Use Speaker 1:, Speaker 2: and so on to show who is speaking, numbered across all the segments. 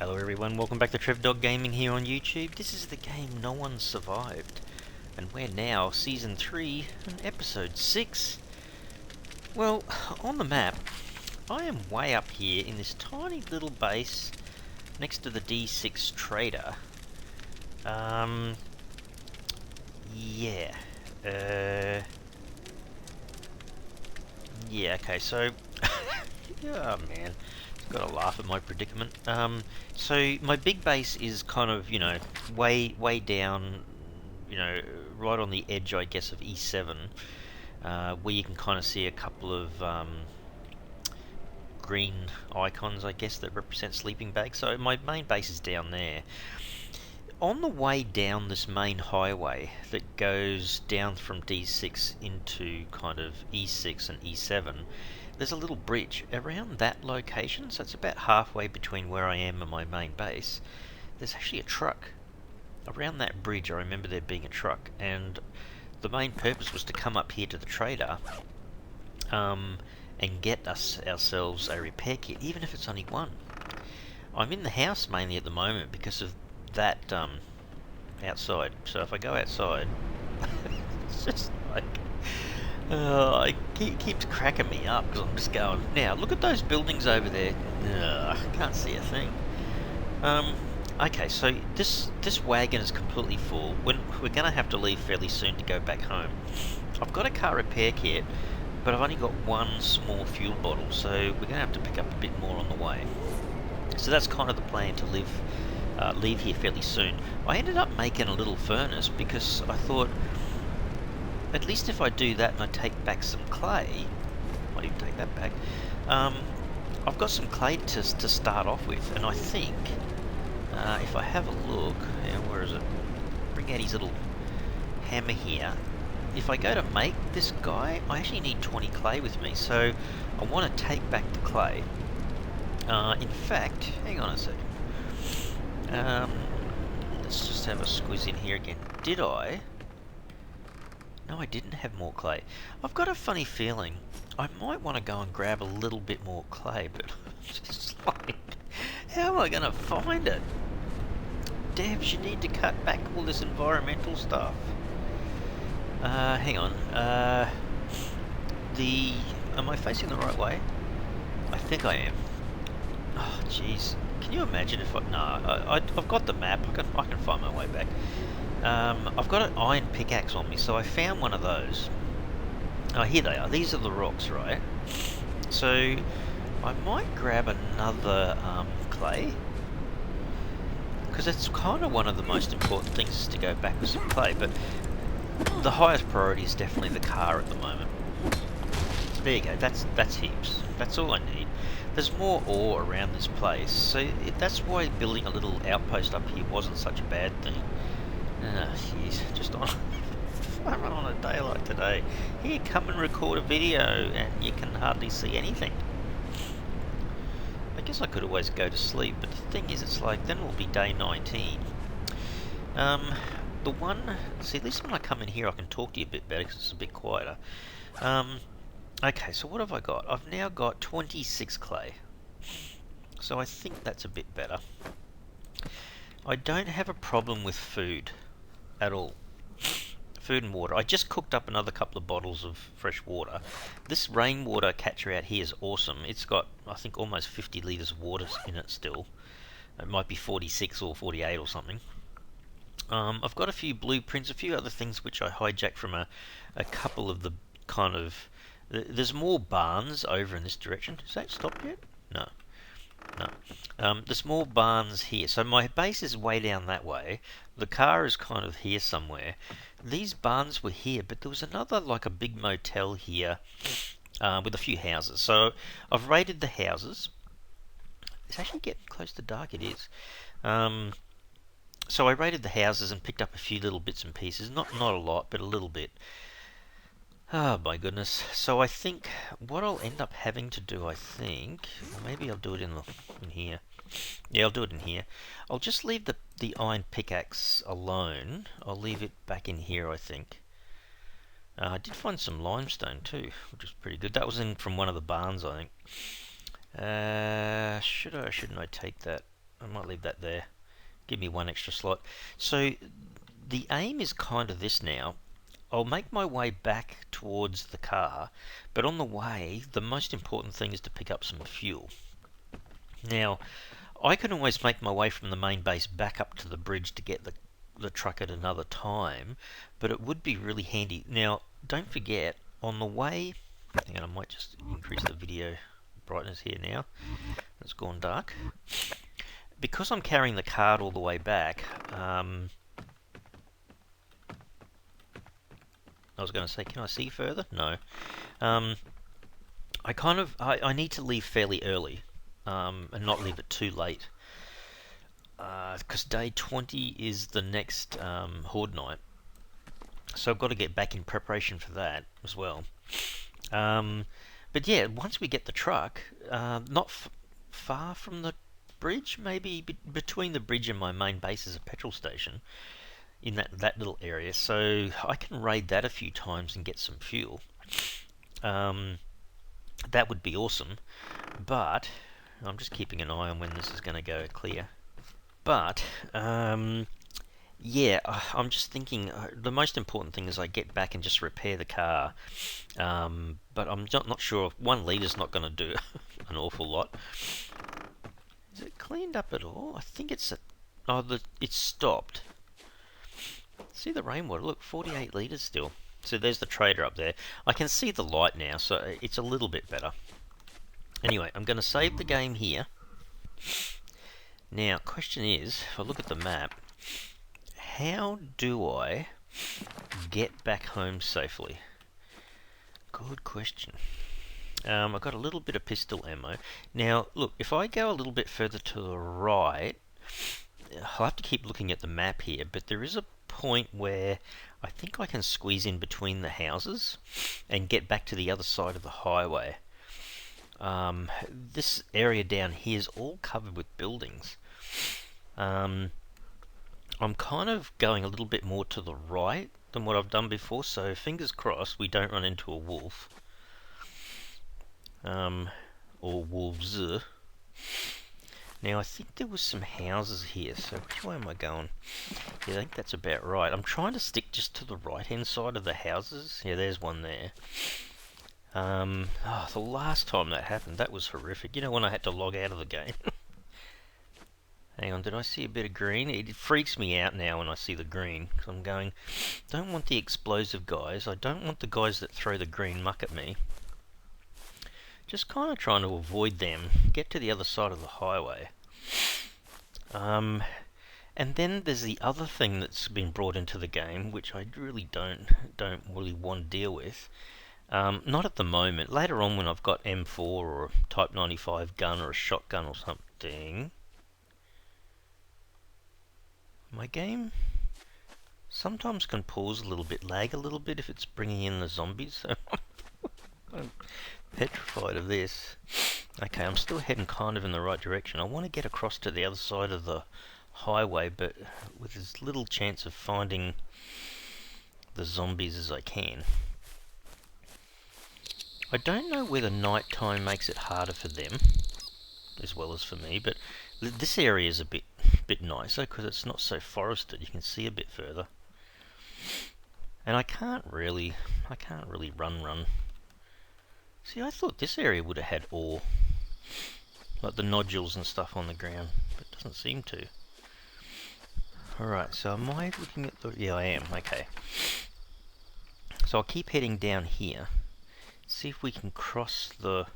Speaker 1: Hello everyone, welcome back to Trev Dog Gaming here on YouTube. This is the game No One Survived, and we're now Season 3 and Episode 6. Well, on the map, I am way up here in this tiny little base next to the D6 trader. Yeah. Yeah, okay, so... oh man, gotta laugh at my predicament. So my big base is kind of, way down, right on the edge, I guess, of E7, where you can kind of see a couple of green icons, I guess, that represent sleeping bags. So my main base is down there. On the way down this main highway that goes down from D6 into kind of E6 and E7, there's a little bridge around that location, so it's about halfway between where I am and my main base. There's actually a truck. Around that bridge I remember there being a truck, and the main purpose was to come up here to the trader and get ourselves a repair kit, even if it's only one. I'm in the house mainly at the moment because of that outside, so if I go outside it's just like it keeps cracking me up because I'm just going, now look at those buildings over there. I can't see a thing. Okay, so this wagon is completely full. We're going to have to leave fairly soon to go back home. I've got a car repair kit, but I've only got one small fuel bottle, so we're going to have to pick up a bit more on the way. So that's kind of the plan, to leave here fairly soon. I ended up making a little furnace because I thought, at least if I do that and I take back some clay, I might even take that back, I've got some clay to start off with, and I think, if I have a look, where is it? Bring out his little hammer here. If I go to make this guy, I actually need 20 clay with me, so I want to take back the clay. In fact, hang on a second. Let's just have a squiz in here again. Did I? No, I didn't have more clay. I've got a funny feeling I might want to go and grab a little bit more clay, but it's just like, how am I going to find it? Devs, you need to cut back all this environmental stuff. Hang on. Am I facing the right way? I think I am. Oh, jeez. Can you imagine if I've got the map. I can find my way back. I've got an iron pickaxe on me, so I found one of those. Oh, here they are. These are the rocks, right? So I might grab another clay, because it's kind of one of the most important things is to go back with some clay, but the highest priority is definitely the car at the moment. So there you go. That's heaps. That's all I need. There's more ore around this place, so that's why building a little outpost up here wasn't such a bad thing. Jeez, just on on a day like today. Here, come and record a video, and you can hardly see anything. I guess I could always go to sleep, but the thing is, it's like, then it will be day 19. See, at least when I come in here I can talk to you a bit better because it's a bit quieter. Okay, so what have I got? I've now got 26 clay. So I think that's a bit better. I don't have a problem with food at all. Food and water. I just cooked up another couple of bottles of fresh water. This rainwater catcher out here is awesome. It's got, I think, almost 50 litres of water in it still. It might be 46 or 48 or something. I've got a few blueprints, a few other things which I hijacked from a couple of the kind of... There's more barns over in this direction. Has that stopped yet? No. There's more barns here. So my base is way down that way. The car is kind of here somewhere. These barns were here, but there was another, like a big motel here with a few houses. So I've raided the houses. It's actually getting close to dark, it is. So I raided the houses and picked up a few little bits and pieces. Not a lot, but a little bit. Oh my goodness. So I think what I'll end up having to do, or maybe I'll do it in here. Yeah, I'll do it in here. I'll just leave the iron pickaxe alone. I'll leave it back in here, I think. I did find some limestone too, which is pretty good. That was in from one of the barns, I think. Should I or shouldn't I take that? I might leave that there. Give me one extra slot. So the aim is kind of this now. I'll make my way back towards the car, but on the way, the most important thing is to pick up some fuel. Now, I can always make my way from the main base back up to the bridge to get the truck at another time, but it would be really handy. Now, don't forget, on the way, hang on, I might just increase the video brightness here now. It's gone dark. Because I'm carrying the cart all the way back, I was going to say, can I see further? No. I need to leave fairly early, and not leave it too late. Because day 20 is the next Horde night. So I've got to get back in preparation for that as well. But yeah, once we get the truck, not far from the bridge, maybe between the bridge and my main base is a petrol station in that little area, so I can raid that a few times and get some fuel. That would be awesome, but I'm just keeping an eye on when this is going to go clear. But yeah, I'm just thinking the most important thing is I get back and just repair the car. But I'm not sure. 1 litres not going to do an awful lot. Is it cleaned up at all? I think it's it's stopped. See the rainwater? Look, 48 litres still. So there's the trader up there. I can see the light now, so it's a little bit better. Anyway, I'm going to save the game here. Now, question is, if I look at the map, how do I get back home safely? Good question. I've got a little bit of pistol ammo. Now, look, if I go a little bit further to the right, I'll have to keep looking at the map here, but there is a point where I think I can squeeze in between the houses and get back to the other side of the highway. This area down here is all covered with buildings. I'm kind of going a little bit more to the right than what I've done before, so fingers crossed we don't run into a wolf. Or wolves. Now, I think there was some houses here, so which way am I going? Yeah, I think that's about right. I'm trying to stick just to the right-hand side of the houses. Yeah, there's one there. The last time that happened, that was horrific. You know, when I had to log out of the game. Hang on, did I see a bit of green? It freaks me out now when I see the green, because I'm going, don't want the explosive guys. I don't want the guys that throw the green muck at me. Just kind of trying to avoid them, get to the other side of the highway. And then there's the other thing that's been brought into the game, which I really don't really want to deal with. Not at the moment. Later on, when I've got M4 or a Type 95 gun or a shotgun or something. My game sometimes can pause a little bit, lag a little bit if it's bringing in the zombies. So I'm petrified of this. Okay, I'm still heading kind of in the right direction. I want to get across to the other side of the highway, but with as little chance of finding the zombies as I can. I don't know whether nighttime makes it harder for them as well as for me, but this area is a bit nicer because it's not so forested. You can see a bit further, and I can't really run. See, I thought this area would have had ore, like the nodules and stuff on the ground, but it doesn't seem to. Alright, so am I looking at the... Yeah, I am, okay. So I'll keep heading down here, see if we can cross the...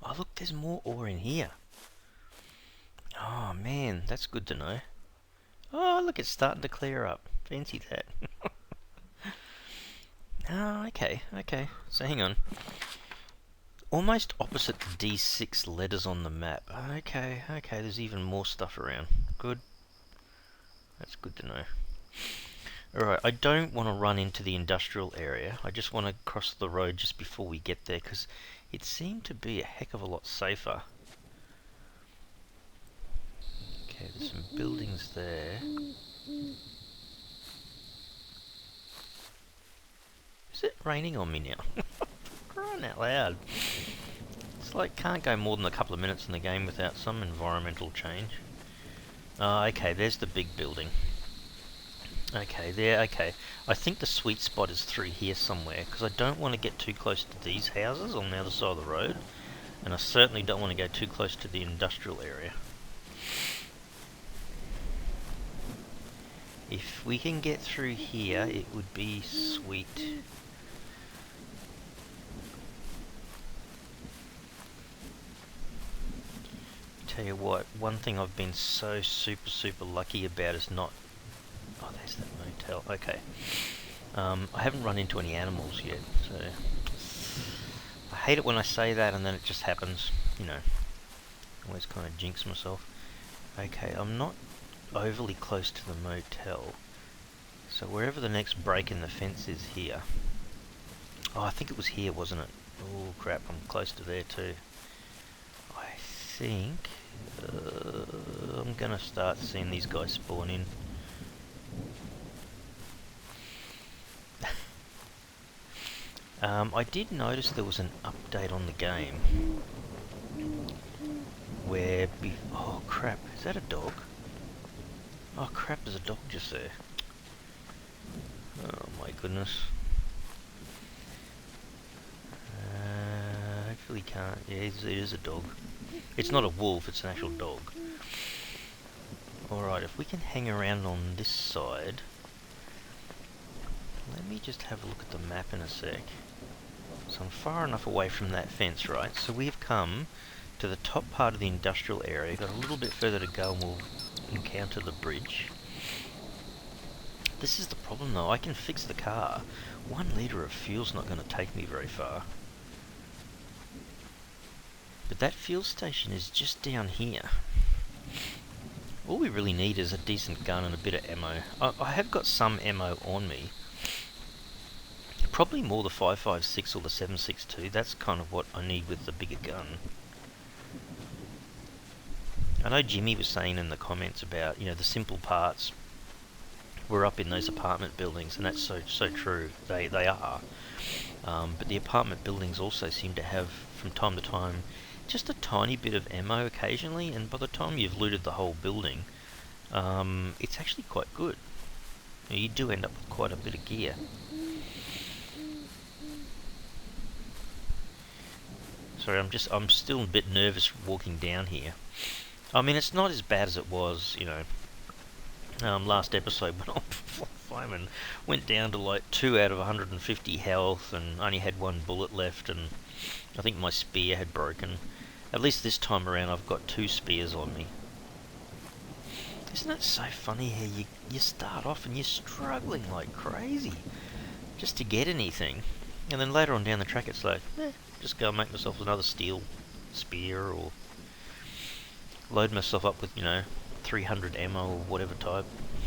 Speaker 1: Oh look, there's more ore in here. Oh man, that's good to know. Oh look, it's starting to clear up. Fancy that. Oh, okay. So hang on. Almost opposite the D6 letters on the map. Okay, there's even more stuff around. Good. That's good to know. Alright, I don't want to run into the industrial area. I just want to cross the road just before we get there, because it seemed to be a heck of a lot safer. Okay, there's some buildings there. Is it raining on me now? Crying out loud. It's like can't go more than a couple of minutes in the game without some environmental change. Okay, there's the big building. Okay, there, okay. I think the sweet spot is through here somewhere, because I don't want to get too close to these houses on the other side of the road, and I certainly don't want to go too close to the industrial area. If we can get through here, it would be sweet. Tell you what, one thing I've been so super lucky about is not... Oh, there's that motel. Okay. I haven't run into any animals yet, so... I hate it when I say that and then it just happens. You know, always kind of jinx myself. Okay, I'm not overly close to the motel. So wherever the next break in the fence is here... Oh, I think it was here, wasn't it? Oh crap, I'm close to there too. I think... I'm gonna start seeing these guys spawn in. I did notice there was an update on the game where... Oh crap, is that a dog? Oh crap, there's a dog just there. Oh my goodness. Hopefully can't... Yeah, it is a dog. It's not a wolf, it's an actual dog. Alright, if we can hang around on this side... Let me just have a look at the map in a sec. So I'm far enough away from that fence, right? So we have come to the top part of the industrial area, got a little bit further to go and we'll encounter the bridge. This is the problem though, I can fix the car. 1 litre of fuel's not going to take me very far. But that fuel station is just down here. All we really need is a decent gun and a bit of ammo. I have got some ammo on me. Probably more the 5.56 or the 7.62. That's kind of what I need with the bigger gun. I know Jimmy was saying in the comments about, you know, the simple parts were up in those apartment buildings, and that's so true. They are. But the apartment buildings also seem to have, from time to time, just a tiny bit of ammo occasionally, and by the time you've looted the whole building, it's actually quite good. You do end up with quite a bit of gear. Sorry, I'm still a bit nervous walking down here. I mean, it's not as bad as it was, you know, last episode when Fireman went down to like 2 out of 150 health and only had 1 bullet left, and I think my spear had broken. At least this time around I've got 2 spears on me. Isn't it so funny how you start off and you're struggling like crazy just to get anything, and then later on down the track it's like, just go and make myself another steel spear or load myself up with, you know, 300 ammo or whatever type.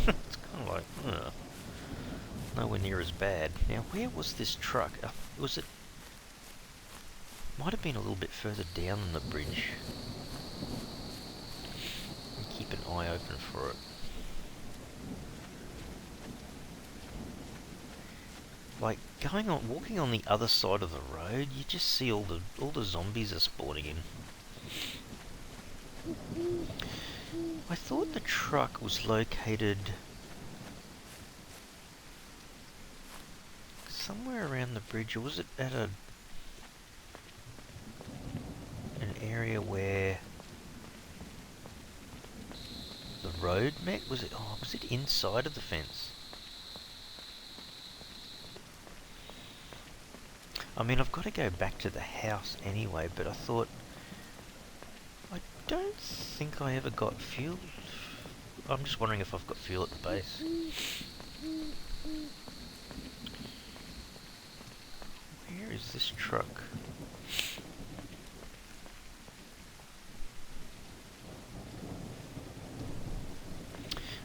Speaker 1: It's kind of like, nowhere near as bad. Now, where was this truck? Was it... Might have been a little bit further down than the bridge. Keep an eye open for it. Like walking on the other side of the road, you just see all the zombies are spawning in. I thought the truck was located somewhere around the bridge, or was it at an area where the road met? Was it inside of the fence? I mean, I've got to go back to the house anyway, but I thought... I don't think I ever got fuel. I'm just wondering if I've got fuel at the base. Where is this truck?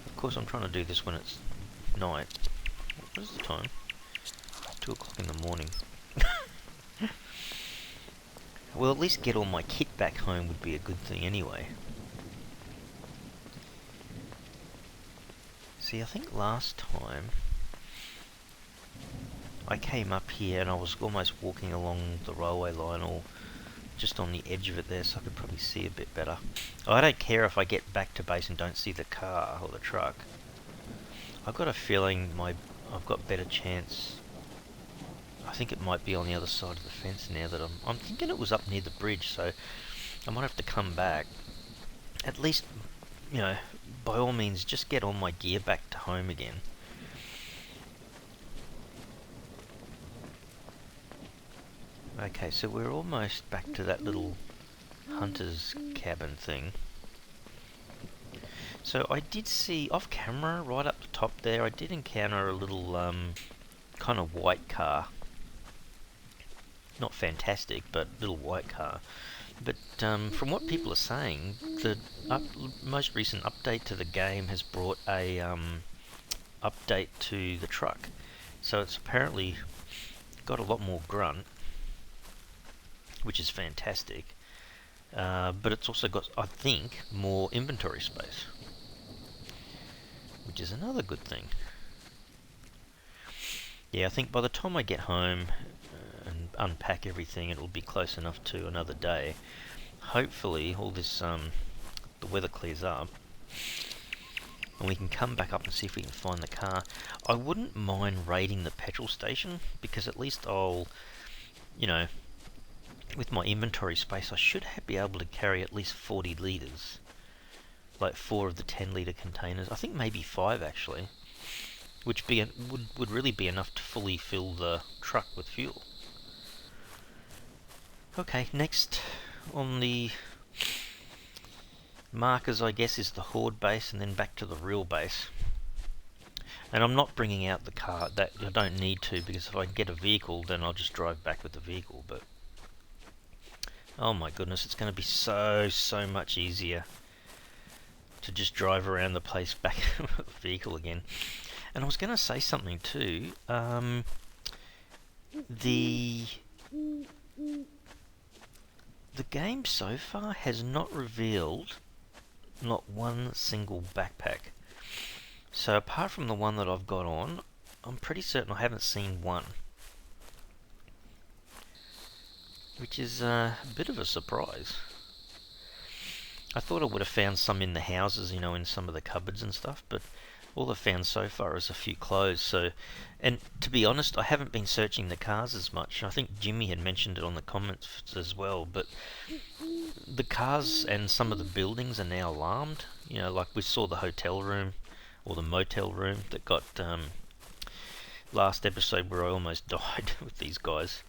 Speaker 1: Of course, I'm trying to do this when it's night. What is the time? 2 o'clock in the morning. Well, at least get all my kit back home would be a good thing anyway. See, I think last time I came up here and I was almost walking along the railway line or just on the edge of it there, so I could probably see a bit better. I don't care if I get back to base and don't see the car or the truck. I've got a feeling I've got better chance. I think it might be on the other side of the fence now that I'm thinking it was up near the bridge, so I might have to come back. At least, you know, by all means, just get all my gear back to home again. Okay, so we're almost back to that little hunter's cabin thing. So I did see off camera, right up the top there, I did encounter a little kind of white car. Not fantastic, but little white car. But from what people are saying, the most recent update to the game has brought a update to the truck. So it's apparently got a lot more grunt, which is fantastic. But it's also got, I think, more inventory space, which is another good thing. Yeah, I think by the time I get home and unpack everything, it'll be close enough to another day. Hopefully all this, the weather clears up, and we can come back up and see if we can find the car. I wouldn't mind raiding the petrol station, because at least I'll, you know, with my inventory space, I should be able to carry at least 40 litres. Like 4 of the 10-litre containers. I think maybe 5 actually. Which would really be enough to fully fill the truck with fuel. Okay, next on the markers, I guess, is the horde base, and then back to the real base. And I'm not bringing out the car. That I don't need to, because if I can get a vehicle, then I'll just drive back with the vehicle. But oh my goodness, it's going to be so much easier to just drive around the place back with the vehicle again. And I was going to say something too. The game so far has not revealed not one single backpack. So apart from the one that I've got on, I'm pretty certain I haven't seen one. Which is a bit of a surprise. I thought I would have found some in the houses, you know, in some of the cupboards and stuff, but all I've found so far is a few clothes. So, and to be honest, I haven't been searching the cars as much. I think Jimmy had mentioned it on the comments as well, but the cars and some of the buildings are now alarmed. You know, like we saw the hotel room or the motel room that got last episode where I almost died with these guys.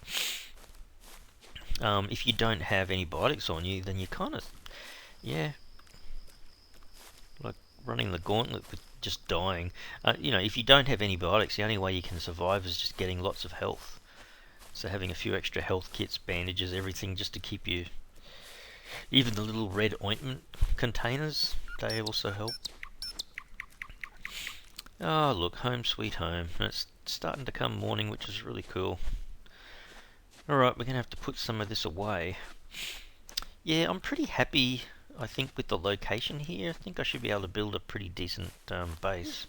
Speaker 1: If you don't have antibiotics on you, then you kind of, yeah, like running the gauntlet with just dying. You know, if you don't have antibiotics, the only way you can survive is just getting lots of health. So having a few extra health kits, bandages, everything just to keep you. Even the little red ointment containers, they also help. Oh look, home sweet home. It's starting to come morning, which is really cool. Alright, we're going to have to put some of this away. Yeah, I'm pretty happy, I think, with the location here. I think I should be able to build a pretty decent base.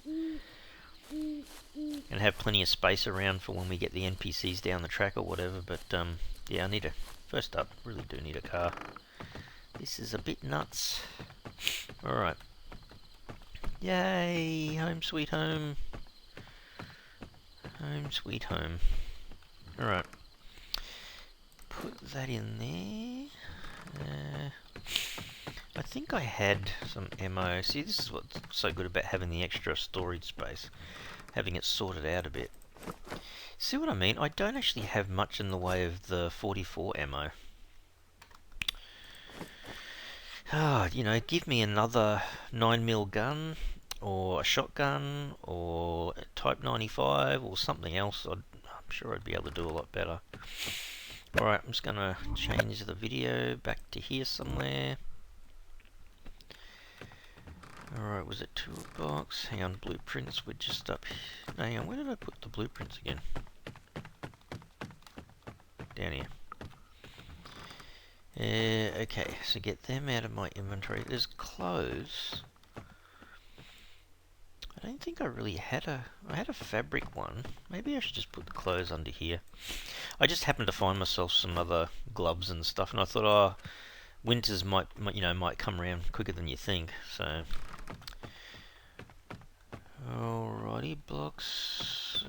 Speaker 1: And have plenty of space around for when we get the NPCs down the track or whatever. But yeah, I need a... First up, really do need a car. This is a bit nuts. Alright. Yay! Home sweet home. Home sweet home. Alright. Put that in there. I think I had some ammo. See, this is what's so good about having the extra storage space. Having it sorted out a bit. See what I mean? I don't actually have much in the way of the 44 ammo. You know, give me another 9mm gun, or a shotgun, or a Type 95, or something else. I'm sure I'd be able to do a lot better. Alright, I'm just going to change the video back to here somewhere. Alright, was it toolbox? Hang on, blueprints, we're just up here. Hang on, where did I put the blueprints again? Down here. Okay, so get them out of my inventory. There's clothes. I don't think I really had I had a fabric one. Maybe I should just put the clothes under here. I just happened to find myself some other gloves and stuff, and I thought, oh, winters might come around quicker than you think. So, alrighty, blocks.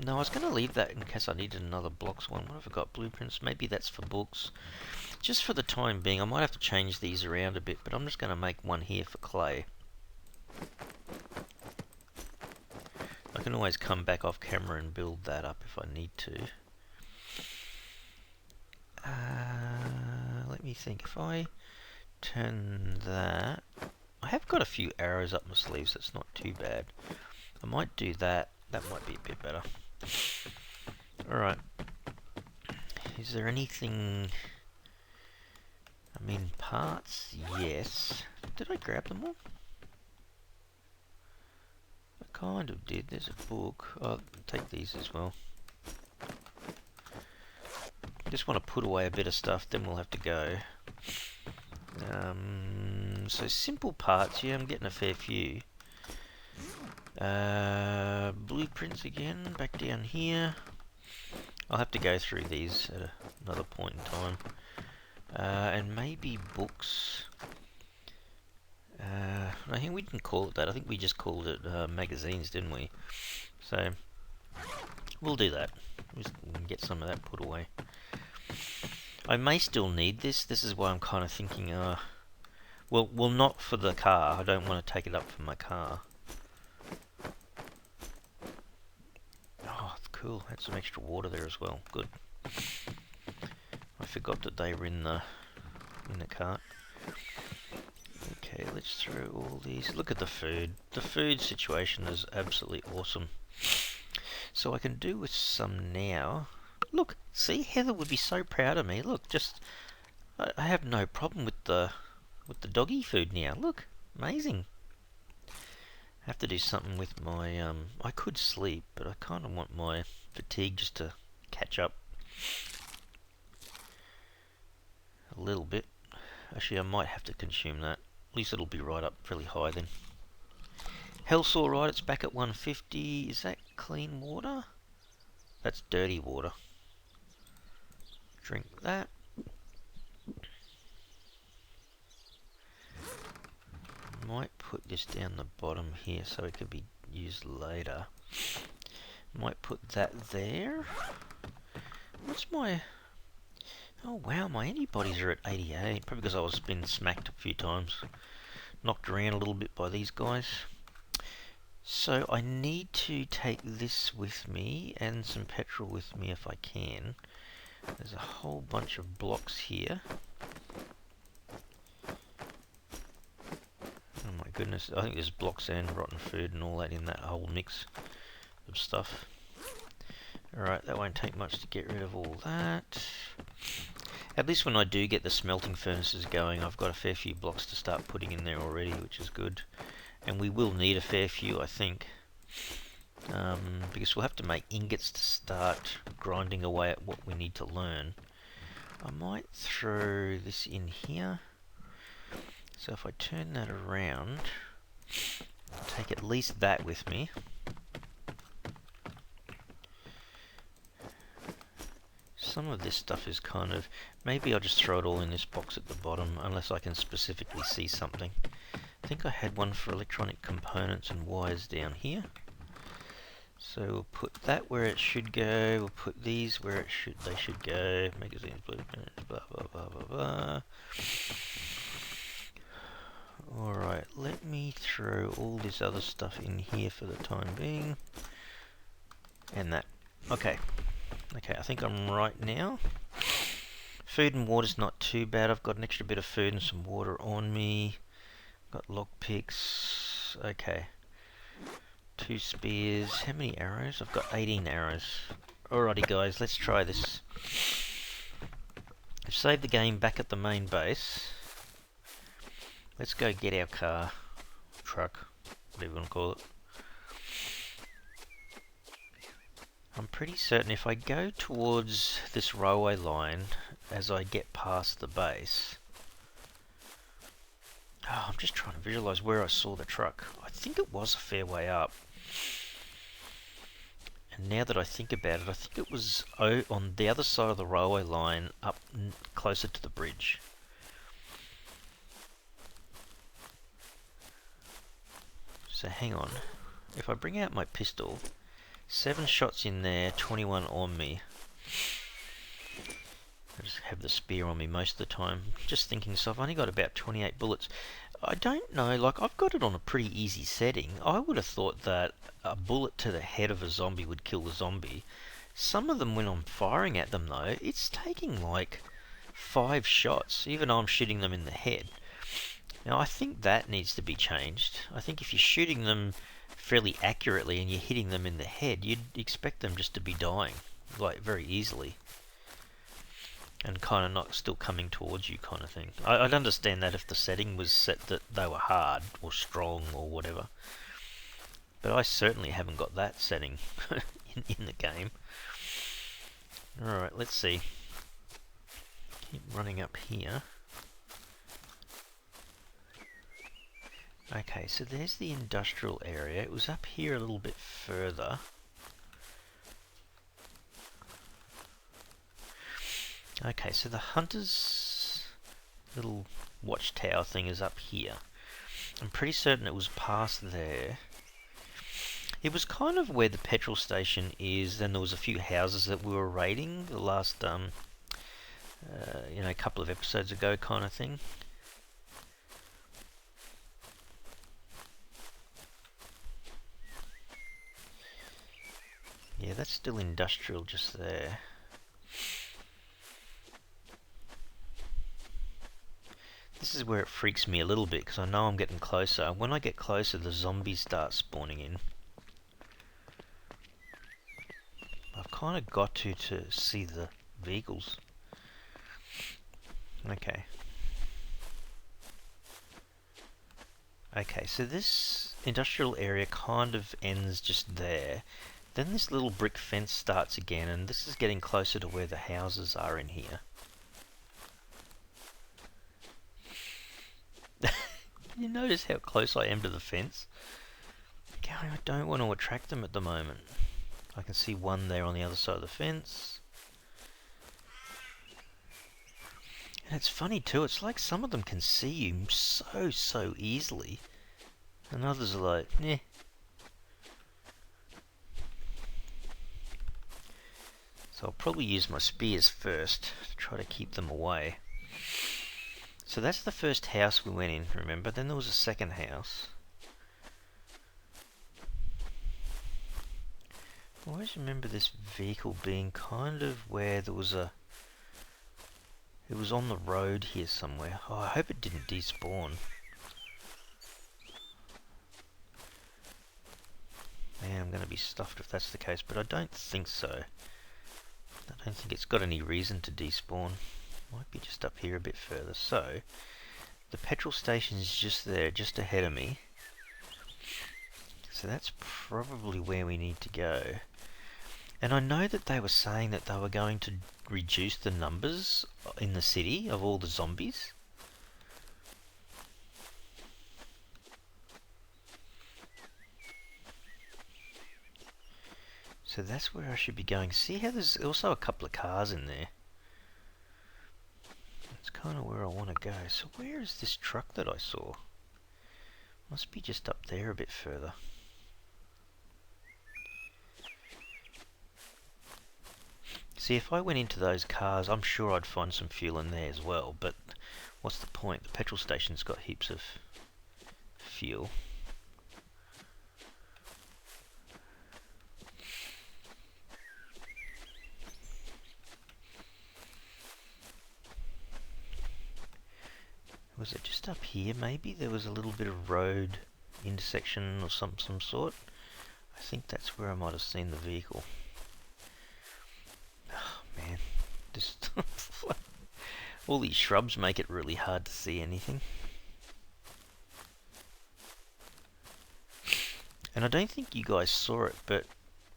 Speaker 1: No, I was going to leave that in case I needed another blocks one. What have I got? Blueprints. Maybe that's for books. Just for the time being, I might have to change these around a bit, but I'm just going to make one here for clay. I can always come back off camera and build that up if I need to. Let me think. If I turn that... I have got a few arrows up my sleeves, so it's not too bad. I might do that. That might be a bit better. Alright. Is there anything... I mean, parts, yes. Did I grab them all? I kind of did. There's a book. I'll take these as well. Just want to put away a bit of stuff, then we'll have to go. So simple parts, yeah, I'm getting a fair few. Blueprints again, back down here. I'll have to go through these at another point in time. And maybe books. I think we didn't call it that. I think we just called it magazines, didn't we? So we'll do that. Just get some of that put away. I may still need this. This is why I'm kind of thinking, well, not for the car. I don't want to take it up for my car. Oh, cool. Had some extra water there as well. Good. I forgot that they were in the cart. Okay, let's throw all these. Look at the food. The food situation is absolutely awesome. So I can do with some now. Look, see, Heather would be so proud of me. Look, just I have no problem with the doggy food now. Look, amazing. I have to do something with my I could sleep, but I kind of want my fatigue just to catch up a little bit. Actually, I might have to consume that. At least it'll be right up fairly high then. Health's alright, it's back at 150. Is that clean water? That's dirty water. Drink that. Might put this down the bottom here so it could be used later. Might put that there. What's my... Oh wow, my antibodies are at 88. Probably because I was been smacked a few times. Knocked around a little bit by these guys. So I need to take this with me and some petrol with me if I can. There's a whole bunch of blocks here. Oh my goodness, I think there's blocks and rotten food and all that in that whole mix of stuff. Alright, that won't take much to get rid of all that. At least when I do get the smelting furnaces going, I've got a fair few blocks to start putting in there already, which is good. And we will need a fair few, I think. Because we'll have to make ingots to start grinding away at what we need to learn. I might throw this in here. So if I turn that around, I'll take at least that with me. Some of this stuff is kind of... Maybe I'll just throw it all in this box at the bottom, unless I can specifically see something. I think I had one for electronic components and wires down here. So we'll put that where it should go. We'll put these where they should go. Magazines, blueprints, blah blah blah blah blah. Alright, let me throw all this other stuff in here for the time being. And that. Okay. Okay, I think I'm right now. Food and water's not too bad. I've got an extra bit of food and some water on me. Got lockpicks. Okay. 2 spears. How many arrows? I've got 18 arrows. Alrighty guys, let's try this. I've saved the game back at the main base. Let's go get our car. Truck. Whatever you want to call it. I'm pretty certain if I go towards this railway line as I get past the base, Oh, I'm just trying to visualize where I saw the truck. I think it was a fair way up. And now that I think about it, I think it was on the other side of the railway line, up closer to the bridge. So hang on. If I bring out my pistol, 7 shots in there, 21 on me. I just have the spear on me most of the time. Just thinking, so I've only got about 28 bullets. I don't know, like, I've got it on a pretty easy setting. I would have thought that a bullet to the head of a zombie would kill the zombie. Some of them, when I'm firing at them though, it's taking like 5 shots, even though I'm shooting them in the head. Now I think that needs to be changed. I think if you're shooting them fairly accurately and you're hitting them in the head, you'd expect them just to be dying, like, very easily. And kind of not still coming towards you, kind of thing. I'd understand that if the setting was set that they were hard or strong or whatever. But I certainly haven't got that setting in the game. Alright, let's see. Keep running up here. Okay, so there's the industrial area. It was up here a little bit further. Okay, so the hunter's little watchtower thing is up here. I'm pretty certain it was past there. It was kind of where the petrol station is, and there was a few houses that we were raiding the last, a couple of episodes ago, kind of thing. Yeah, that's still industrial just there. This is where it freaks me a little bit, because I know I'm getting closer. When I get closer, the zombies start spawning in. I've kind of got to see the vehicles. Okay. Okay, so this industrial area kind of ends just there. Then this little brick fence starts again, and this is getting closer to where the houses are in here. You notice how close I am to the fence? I don't want to attract them at the moment. I can see one there on the other side of the fence. And it's funny too, it's like some of them can see you so easily. And others are like, eh. So I'll probably use my spears first to try to keep them away. So that's the first house we went in, remember? Then there was a second house. I always remember this vehicle being kind of where there was a... It was on the road here somewhere. Oh, I hope it didn't despawn. Man, I'm going to be stuffed if that's the case, but I don't think so. I don't think it's got any reason to despawn. Might be just up here a bit further. So, the petrol station is just there, just ahead of me. So that's probably where we need to go. And I know that they were saying that they were going to reduce the numbers in the city of all the zombies. So that's where I should be going. See how there's also a couple of cars in there. That's kind of where I want to go. So where is this truck that I saw? Must be just up there a bit further. See, if I went into those cars, I'm sure I'd find some fuel in there as well, but what's the point? The petrol station's got heaps of fuel. Was it just up here maybe? There was a little bit of road intersection or some sort. I think that's where I might have seen the vehicle. Oh man, this all these shrubs make it really hard to see anything. And I don't think you guys saw it, but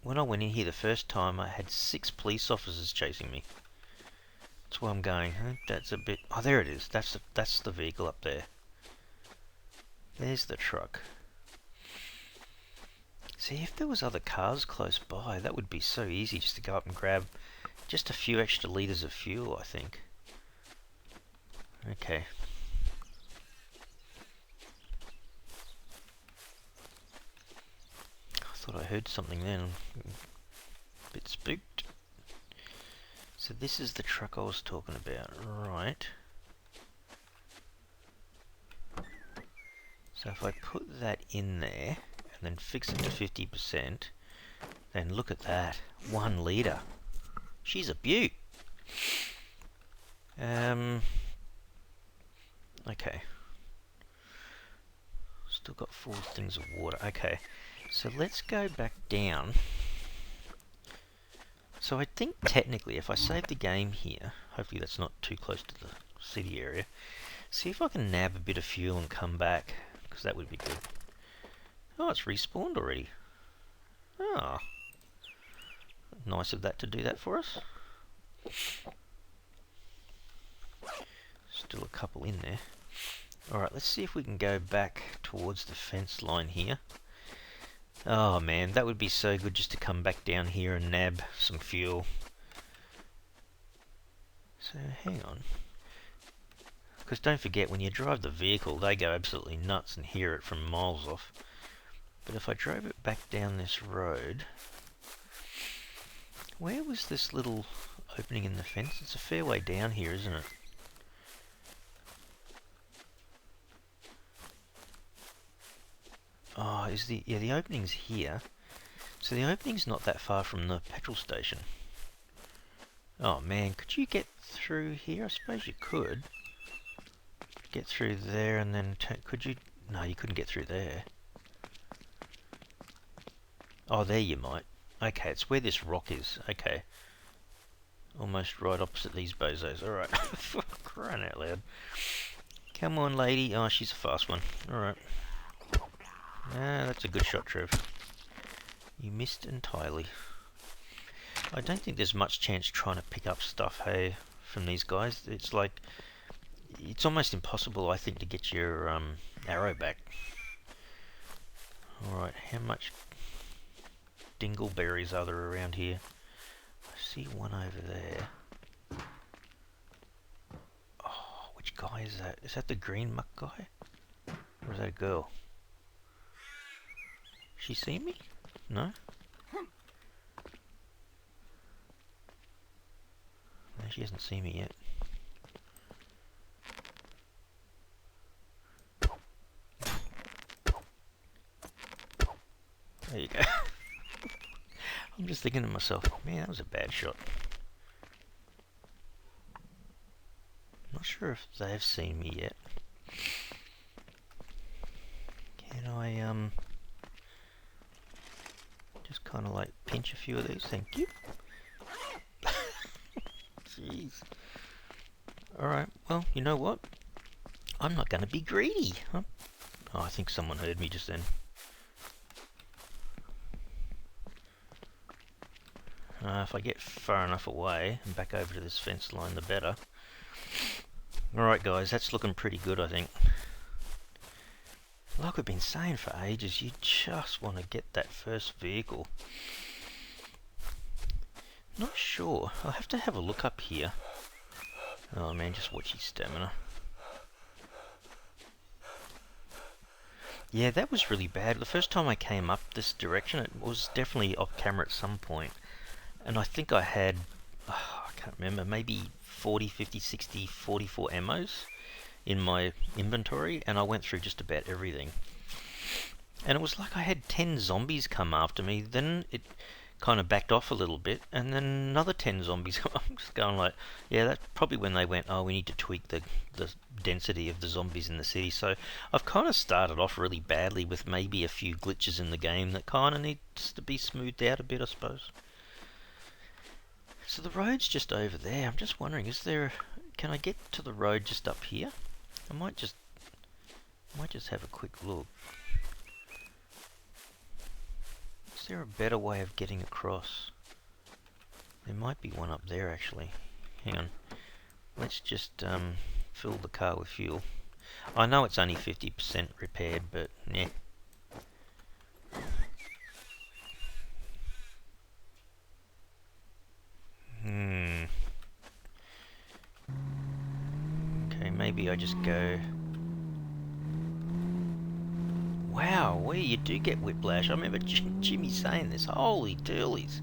Speaker 1: when I went in here the first time, I had 6 police officers chasing me. That's where I'm going. That's a bit... Oh, there it is. That's the vehicle up there. There's the truck. See, if there was other cars close by, that would be so easy just to go up and grab just a few extra litres of fuel, I think. Okay. I thought I heard something then. A bit spooked. So this is the truck I was talking about, right? So if I put that in there and then fix it to 50%, then look at that, 1 litre. She's a beaut. Okay. Still got 4 things of water. Okay, so let's go back down. So I think technically if I save the game here, hopefully that's not too close to the city area, see if I can nab a bit of fuel and come back, because that would be good. Oh, it's respawned already. Oh, nice of that to do that for us. Still a couple in there. Alright, let's see if we can go back towards the fence line here. Oh man, that would be so good just to come back down here and nab some fuel. So hang on. Because don't forget, when you drive the vehicle, they go absolutely nuts and hear it from miles off. But if I drove it back down this road... Where was this little opening in the fence? It's a fair way down here, isn't it? Oh, the opening's here. So the opening's not that far from the petrol station. Oh man, could you get through here? I suppose you could. Get through there and then could you? No, you couldn't get through there. Oh, there you might. Okay, it's where this rock is. Okay. Almost right opposite these bozos. Alright. Crying out loud. Come on, lady. Oh, she's a fast one. Alright. Ah, that's a good shot, Trev. You missed entirely. I don't think there's much chance trying to pick up stuff, hey, from these guys. It's like... It's almost impossible, I think, to get your arrow back. Alright, how much dingleberries are there around here? I see one over there. Oh, which guy is that? Is that the green muck guy? Or is that a girl? She see me? No? No, she hasn't seen me yet. There you go. I'm just thinking to myself, man, that was a bad shot. Not sure if they've seen me yet. Can I, just kind of like pinch a few of these? Thank you. Jeez. Alright, well, you know what? I'm not going to be greedy. Huh? Oh, I think someone heard me just then. If I get far enough away and back over to this fence line, the better. Alright guys, that's looking pretty good, I think. Like we've been saying for ages, you just want to get that first vehicle. Not sure. I'll have to have a look up here. Oh man, just watch his stamina. Yeah, that was really bad. The first time I came up this direction, it was definitely off camera at some point. And I think I had, I can't remember, maybe 40, 50, 60, 44 ammos in my inventory, and I went through just about everything. And it was like I had 10 zombies come after me, then it kind of backed off a little bit, and then another 10 zombies. I'm just going like, yeah, that's probably when they went, oh, we need to tweak the density of the zombies in the city. So I've kind of started off really badly with maybe a few glitches in the game that kind of needs to be smoothed out a bit, I suppose. So the road's just over there. I'm just wondering, can I get to the road just up here? I might just have a quick look. Is there a better way of getting across? There might be one up there actually. Hang on. Let's just fill the car with fuel. I know it's only 50% repaired, but yeah. Okay, maybe I just go... Wow, where you do get whiplash. I remember Jimmy saying this. Holy doolies.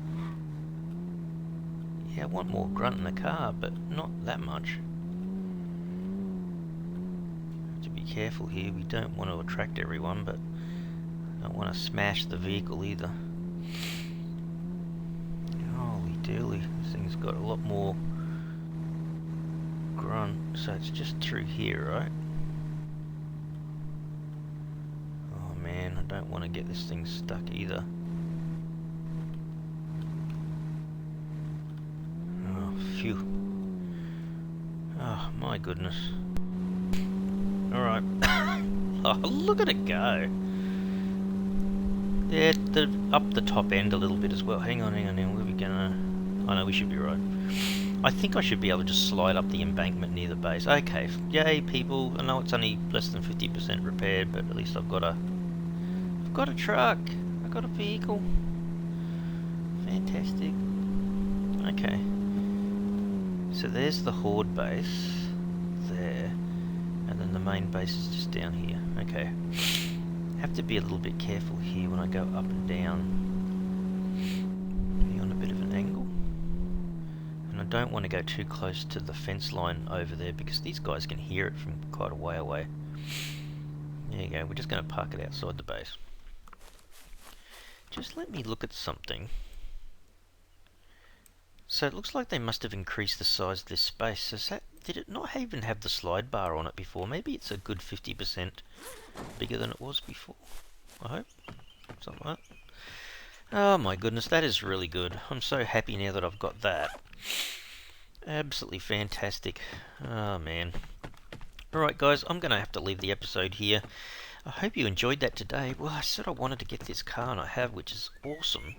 Speaker 1: Yeah, I want more grunt in the car, but not that much. Have to be careful here. We don't want to attract everyone, but don't want to smash the vehicle either. Holy dooly. This thing's got a lot more grunt. So it's just through here, right? Oh man, I don't want to get this thing stuck either. Oh, phew. Oh, my goodness. Alright. Oh, look at it go. Yeah, up the top end a little bit as well. Hang on. Where are we gonna... Oh no, we should be right. I think I should be able to just slide up the embankment near the base. Okay, yay people. I know it's only less than 50% repaired, but at least I've got a truck. I've got a vehicle. Fantastic. Okay. So there's the horde base. There. And then the main base is just down here. Okay. Have to be a little bit careful here when I go up and down. Be on a bit of an angle. And I don't want to go too close to the fence line over there because these guys can hear it from quite a way away. There you go. We're just going to park it outside the base. Just let me look at something. So it looks like they must have increased the size of this space. So did it not even have the slide bar on it before? Maybe it's a good 50% bigger than it was before. I hope. Something like that. Oh my goodness, that is really good. I'm so happy now that I've got that. Absolutely fantastic. Oh man. Alright guys, I'm going to have to leave the episode here. I hope you enjoyed that today. Well, I said I wanted to get this car and I have, which is awesome.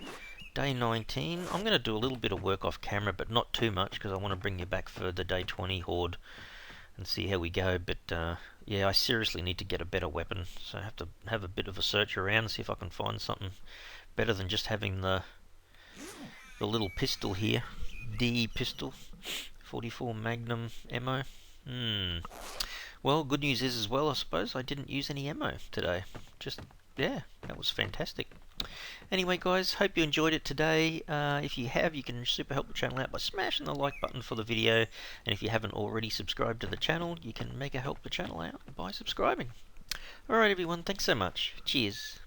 Speaker 1: Day 19. I'm going to do a little bit of work off camera, but not too much because I want to bring you back for the day 20 horde and see how we go. But yeah, I seriously need to get a better weapon, so I have to have a bit of a search around and see if I can find something better than just having the little pistol here. D pistol, 44 Magnum ammo. Well, good news is as well, I suppose, I didn't use any ammo today. Just, yeah, that was fantastic. Anyway, guys, hope you enjoyed it today. If you have, you can super help the channel out by smashing the like button for the video. And if you haven't already subscribed to the channel, you can mega help the channel out by subscribing. Alright, everyone, thanks so much. Cheers.